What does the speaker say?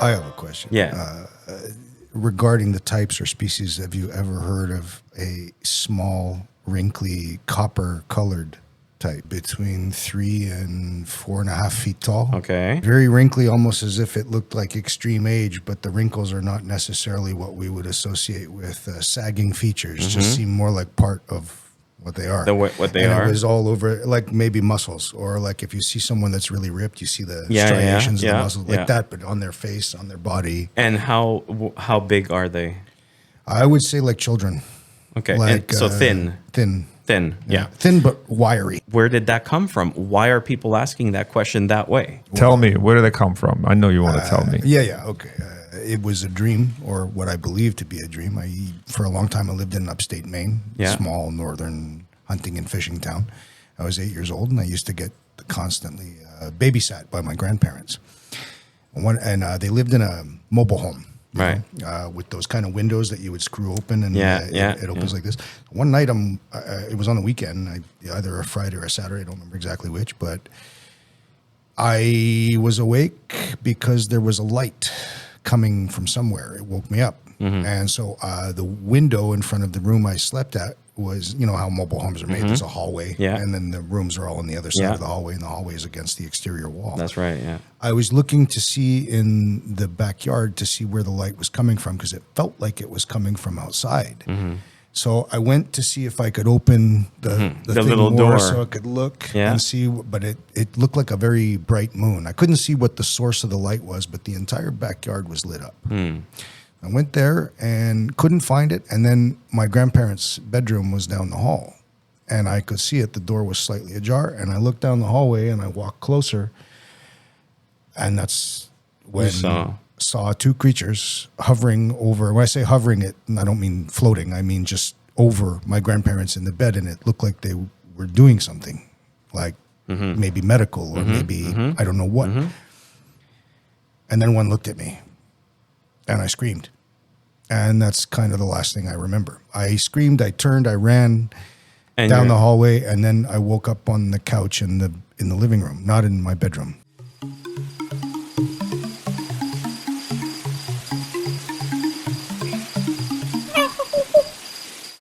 I have a question. Yeah. Regarding the types or species, have you ever heard of a small, wrinkly, copper-colored type between 3 and 4.5 feet tall? Okay. Very wrinkly, almost as if it looked like extreme age, but the wrinkles are not necessarily what we would associate with sagging features. Just seem more like part of what they are. What they are. It was all over, like maybe muscles, or like if you see someone that's really ripped, you see the striations of the muscles, like that, but on their face, on their body. And how big are they? I would say like children. Okay, Like, and so thin. Thin, yeah. Thin but wiry. Where did that come from? Why are people asking that question that way? Tell me, where did it come from? I know you want to tell me. Yeah, okay. It was a dream, or what I believe to be a dream. For a long time, I lived in upstate Maine, small northern hunting and fishing town. I was 8 years old, and I used to get constantly babysat by my grandparents. They lived in a mobile home. Right. With those kind of windows that you would screw open and it opens like this. One night, it was on a weekend, either a Friday or a Saturday, I don't remember exactly which, but I was awake because there was a light coming from somewhere. It woke me up. And so the window in front of the room I slept at was, you know how mobile homes are made. There's a hallway, and then the rooms are all on the other side of the hallway, and the hallway is against the exterior wall. That's right, yeah. I was looking to see in the backyard to see where the light was coming from because it felt like it was coming from outside. So I went to see if I could open the little door so I could look and see, but it looked like a very bright moon. I couldn't see what the source of the light was, but the entire backyard was lit up. I went there and couldn't find it. And then my grandparents' bedroom was down the hall. And I could see it. The door was slightly ajar. And I looked down the hallway and I walked closer. And that's when I saw two creatures hovering over. When I say hovering, I don't mean floating. I mean just over my grandparents in the bed. And it looked like they were doing something. Like maybe medical or maybe I don't know what. And then one looked at me. And I screamed. And that's kind of the last thing I remember. I screamed, I turned, I ran down the hallway, and then I woke up on the couch in the living room, not in my bedroom.